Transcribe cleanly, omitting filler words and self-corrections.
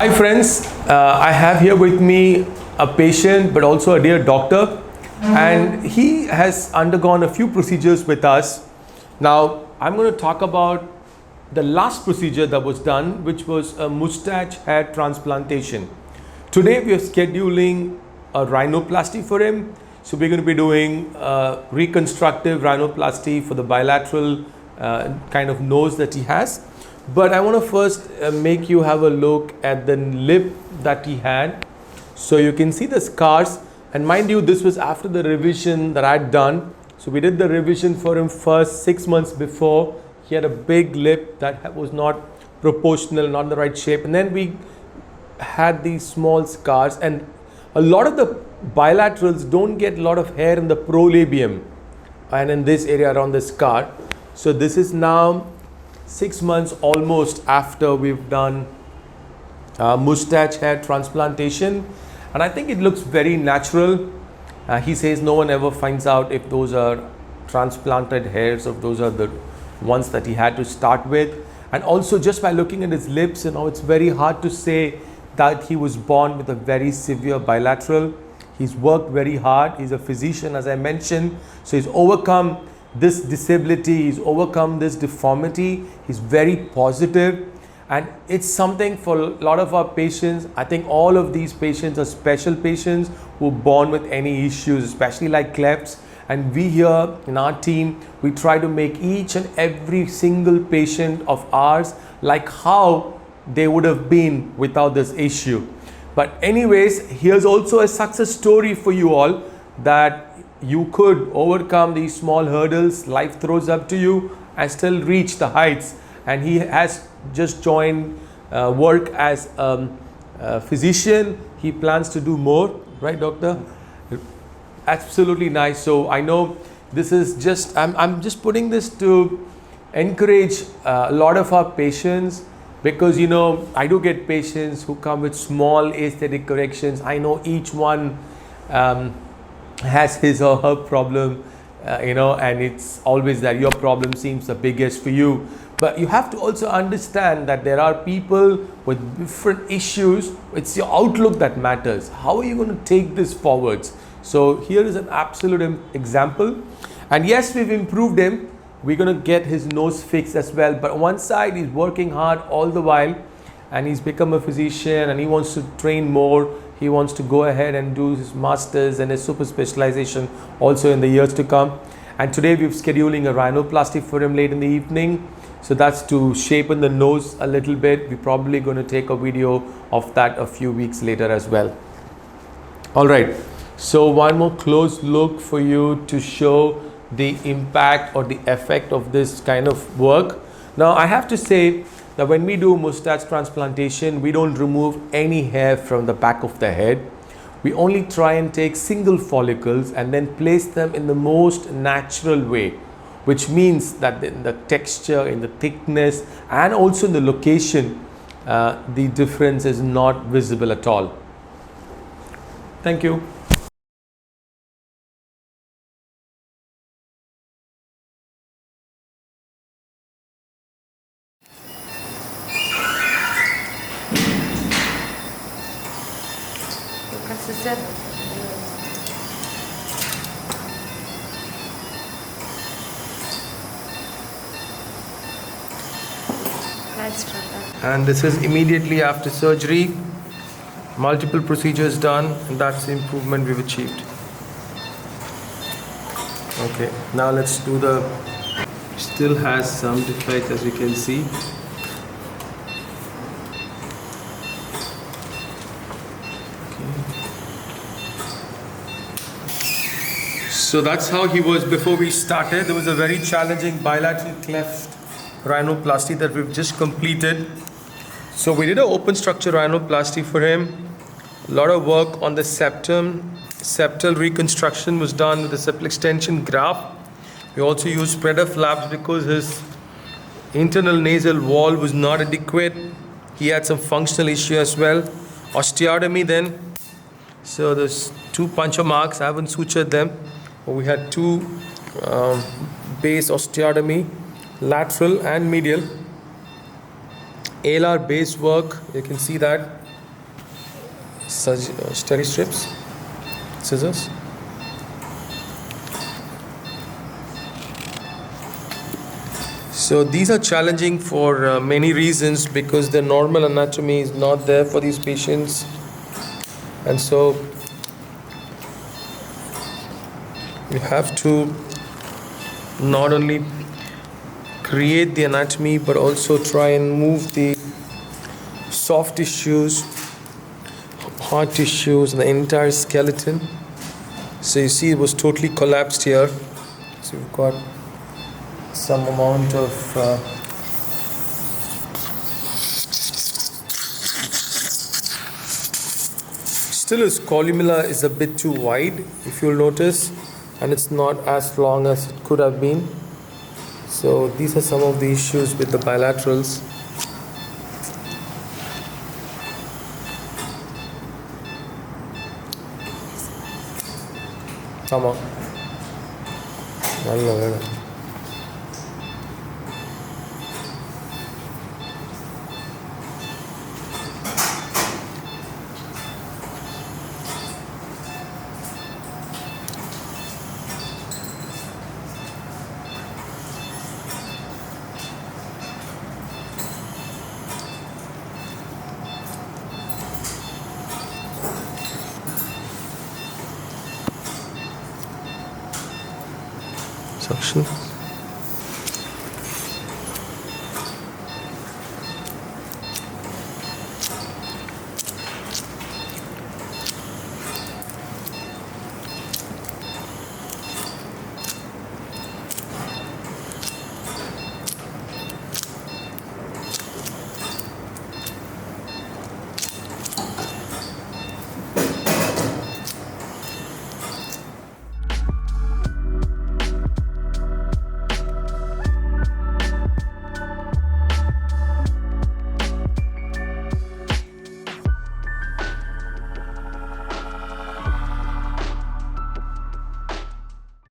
Hi friends, I have here with me a patient but also a dear doctor, and he has undergone a few procedures with us. Now I'm going to talk about the last procedure that was done, which was a mustache hair transplantation. Today we are scheduling a rhinoplasty for him. So we're going to be doing reconstructive rhinoplasty for the bilateral kind of nose that he has. But I want to first make you have a look at the lip that he had. So you can see the scars, and mind you, this was after the revision that I had done. So we did the revision for him first 6 months before. He had a big lip that was not proportional, not the right shape. And then we had these small scars, and a lot of the bilaterals don't get a lot of hair in the prolabium and in this area around the scar. So this is now 6 months almost after we've done mustache hair transplantation, and I think it looks very natural. He says no one ever finds out if those are transplanted hairs or those are the ones that he had to start with. And also, just by looking at his lips, it's very hard to say that he was born with a very severe bilateral. He's worked very hard. He's a physician, as I mentioned, so he's overcome this disability, he's overcome this deformity. He's very positive, and it's something for a lot of our patients. I think all of these patients are special patients who are born with any issues, especially like clefts. And we here in our team, we try to make each and every single patient of ours like how they would have been without this issue. But anyways, here's also a success story for you all, that you could overcome these small hurdles life throws up to you and still reach the heights. And he has just joined work as a physician. He plans to do more, right, doctor? Absolutely nice. So I know this is just, I'm just putting this to encourage a lot of our patients, because I do get patients who come with small aesthetic corrections. I know each one has his or her problem, and it's always that your problem seems the biggest for you. But you have to also understand that there are people with different issues. It's your outlook that matters. How are you going to take this forwards? So here is an absolute example. And yes, we've improved him. We're going to get his nose fixed as well. But on one side, he's working hard all the while, and he's become a physician and he wants to train more. He wants to go ahead and do his masters and his super specialization also in the years to come. And today we're scheduling a rhinoplasty for him late in the evening. So that's to shapen the nose a little bit. We're probably going to take a video of that a few weeks later as well. All right. So one more close look for you to show the impact or the effect of this kind of work. Now I have to say that when we do mustache transplantation, we don't remove any hair from the back of the head. We only try and take single follicles and then place them in the most natural way, which means that in the texture, in the thickness, and also in the location, the difference is not visible at all. Thank you. And this is immediately after surgery, multiple procedures done, and that's the improvement we've achieved. Okay, now let's do still has some defect, as you can see. So that's how he was before we started. There was a very challenging bilateral cleft rhinoplasty that we've just completed. So we did an open structure rhinoplasty for him. A lot of work on the septum. Septal reconstruction was done with the septal extension graft. We also used spreader flaps because his internal nasal wall was not adequate. He had some functional issue as well. Osteotomy then. So there's 2 puncture marks. I haven't sutured them. But we had 2 base osteotomy, lateral and medial. ALR base work, you can see that. steri strips, scissors. So these are challenging for many reasons because the normal anatomy is not there for these patients, and so you have to not only create the anatomy but also try and move the soft tissues, hard tissues, and the entire skeleton. So you see it was totally collapsed here. So we've got some amount of still his columella is a bit too wide, if you'll notice, and it's not as long as it could have been. So these are some of the issues with the bilaterals. Come on. Suction.